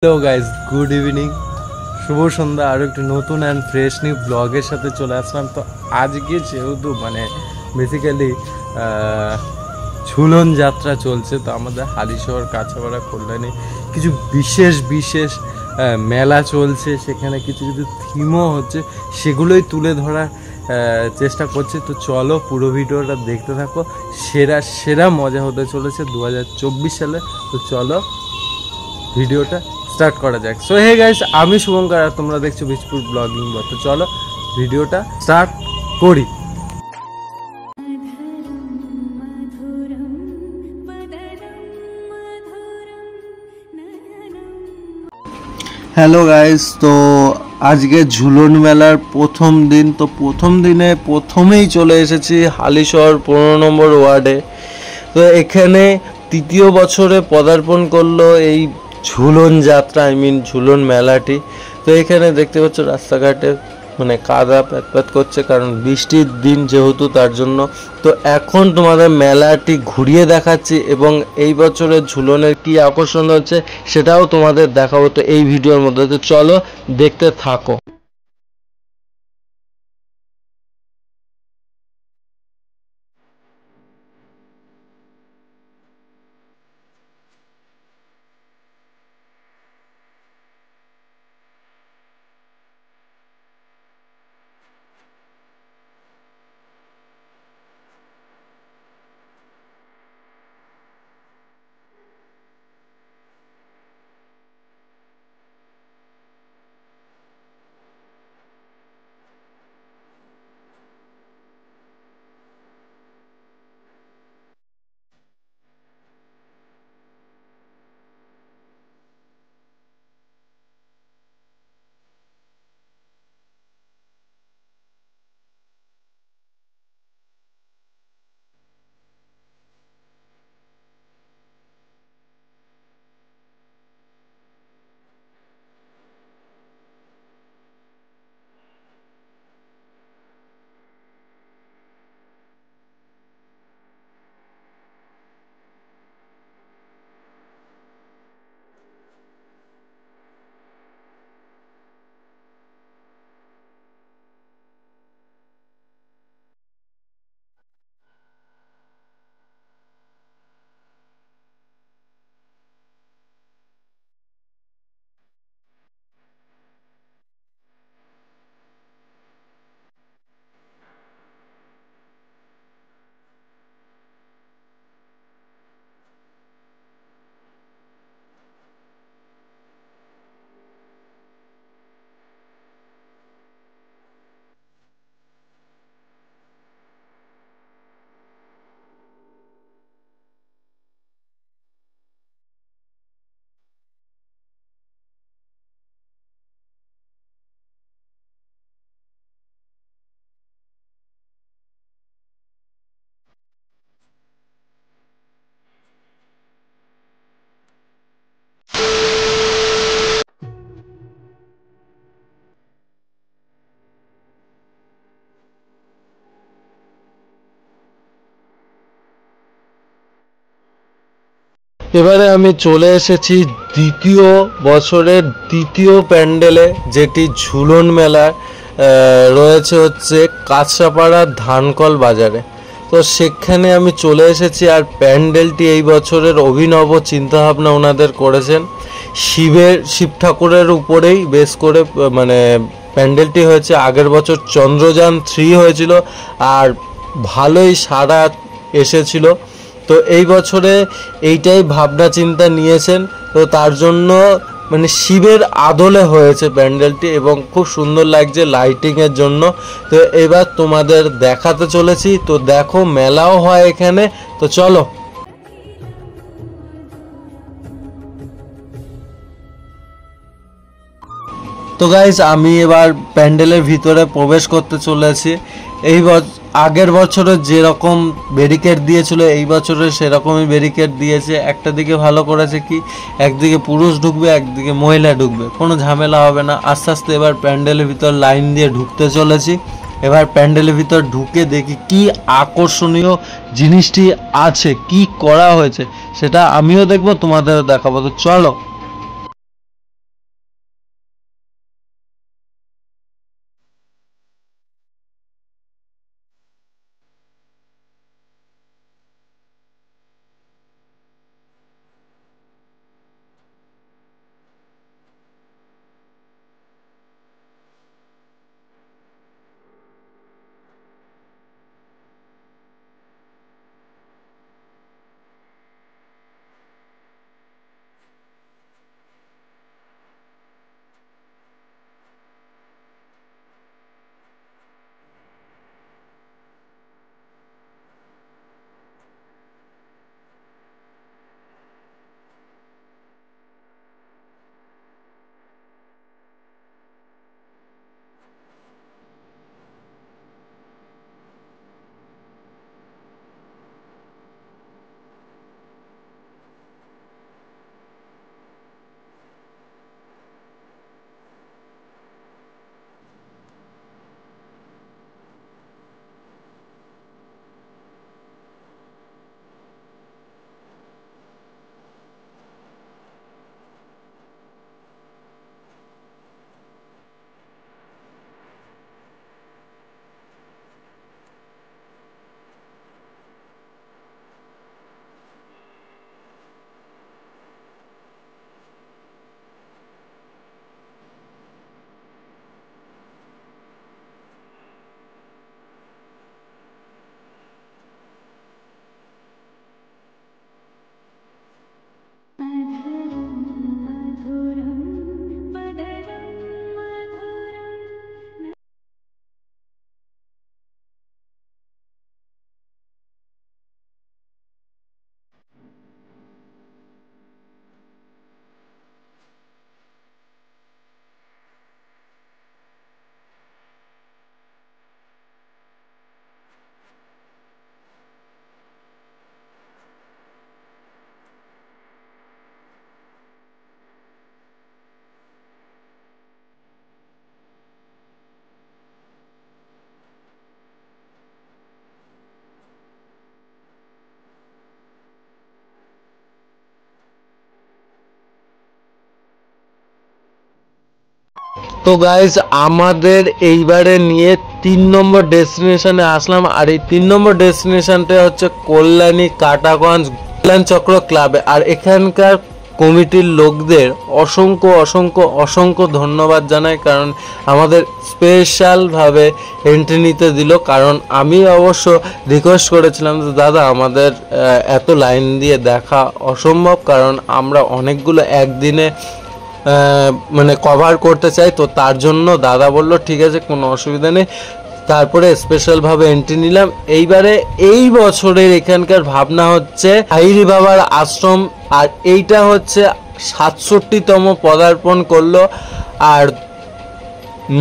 Hello guys, good evening, শুভ সন্ধ্যা। আরও একটু নতুন অ্যান্ড ফ্রেশ নিউ ব্লগের সাথে চলে আসলাম। তো আজকে যেহেতু বেসিক্যালি ঝুলন যাত্রা চলছে, তো আমাদের হালিশহর কাছাপাড়া কল্যাণী কিছু বিশেষ বিশেষ মেলা চলছে, সেখানে কিছু কিছু থিমও হচ্ছে, সেগুলোই তুলে ধরার চেষ্টা করছি। তো চলো পুরো ভিডিওটা দেখতে থাকো, সেরা সেরা মজা হতে চলেছে 2024 সালে। তো চলো ভিডিওটা স্টার্ট করা যাক। সো হে গাইস, আমি শুভঙ্কর আর তোমরা দেখছো বিচপুর ব্লগিং। তো চলো ভিডিওটা স্টার্ট করি। হ্যালো গাইস, তো আজকে ঝুলন মেলার প্রথম দিন। তো প্রথম দিনে প্রথমেই চলে এসেছি হালিশহর 15 নম্বর ওয়ার্ডে। তো এখানে তৃতীয় বছরে পদার্পণ করলো এই ঝুলন যাত্রা, ঝুলন মেলাটি। তো এখানে দেখতে পাচ্ছ রাস্তাঘাটে কাদা প্যাতপ্যাত করছে, কারণ বৃষ্টির দিন যেহেতু, তার জন্য। তো এখন তোমাদের মেলাটি ঘুরিয়ে দেখাচ্ছি এবং এই বছরের ঝুলনের কি আকর্ষণ হচ্ছে সেটাও তোমাদের দেখাবো তো এই ভিডিওর মধ্যে। তো চলো দেখতে থাকো। এবারে আমি চলে এসেছি দ্বিতীয় বছরের দ্বিতীয় প্যান্ডেলে, যেটি ঝুলন মেলা রয়েছে হচ্ছে কাঁচরাপাড়ার ধানকল বাজারে। তো সেখানে আমি চলে এসেছি, আর প্যান্ডেলটি এই বছরের অভিনব চিন্তাভাবনা ওনাদের করেছেন। শিব ঠাকুরের উপরেই বেশ করে প্যান্ডেলটি হয়েছে। আগের বছর চন্দ্রযান-3 হয়েছিল আর ভালোই সাড়া এসেছিল। তো এই বছরে এইটাই ভাবনা চিন্তা নিয়েছেন। তো তার জন্য শিবের আদলে হয়েছে প্যান্ডেলটি এবং খুব সুন্দর লাগছে লাইটিংয়ের জন্য। তো এবার তোমাদের দেখাতে চলেছি। তো দেখো, মেলাও হয় এখানে। তো চলো। তো গাইস, আমি এবার প্যান্ডেলের ভিতরে প্রবেশ করতে চলেছি। আগের বছরে যেরকম ব্যারিকেড দিয়েছিল, এই বছরে সেরকমই ব্যারিকেড দিয়েছে। একটা দিকে ভালো করেছে কি, একদিকে পুরুষ ঢুকবে, একদিকে মহিলা ঢুকবে, কোনো ঝামেলা হবে না। আস্তে আস্তে এবার প্যান্ডেলের ভিতর লাইন দিয়ে ঢুকতে চলেছি। এবার প্যান্ডেলের ভিতর ঢুকে দেখি কি আকর্ষণীয় জিনিসটি আছে, কি করা হয়েছে সেটা আমিও দেখবো, তোমাদেরও দেখাবো। তো চলো। তো গাইজ আমাদের এইবারে নিয়ে 3 নম্বর ডেস্টিনেশনে আসলাম, আর এই 3 নম্বর ডেস্টিনেশনটা হচ্ছে কল্যাণী কাটাগঞ্জ কল্যাণ চক্র ক্লাবে। আর এখানকার কমিটির লোকদের অসংখ্য অসংখ্য অসংখ্য ধন্যবাদ জানাই, কারণ আমাদের স্পেশালভাবে এন্ট্রি নিতে দিল। কারণ আমি অবশ্য রিকোয়েস্ট করেছিলাম যে দাদা আমাদের এত লাইন দিয়ে দেখা অসম্ভব, কারণ আমরা অনেকগুলো একদিনে মানে কভার করতে চাই। তো তার জন্য দাদা বলল ঠিক আছে কোনো অসুবিধা নেই, তারপরে স্পেশালভাবে এন্ট্রি নিলাম। এইবারে এই বছরের এখানকার ভাবনা হচ্ছে আইরি বাবার আশ্রম, আর এইটা হচ্ছে 67তম পদার্পণ করলো। আর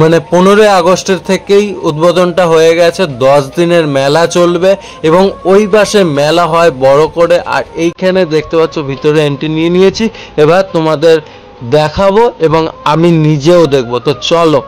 মানে 15 আগস্টের থেকেই উদ্বোধনটা হয়ে গেছে, 10 দিনের মেলা চলবে এবং ওই পাশে মেলা হয় বড় করে। আর এইখানে দেখতে পাচ্ছ ভিতরে এন্ট্রি নিয়ে নিয়েছি, এবার তোমাদের দেখাবো এবং আমি নিজেও দেখবো। তো চলো।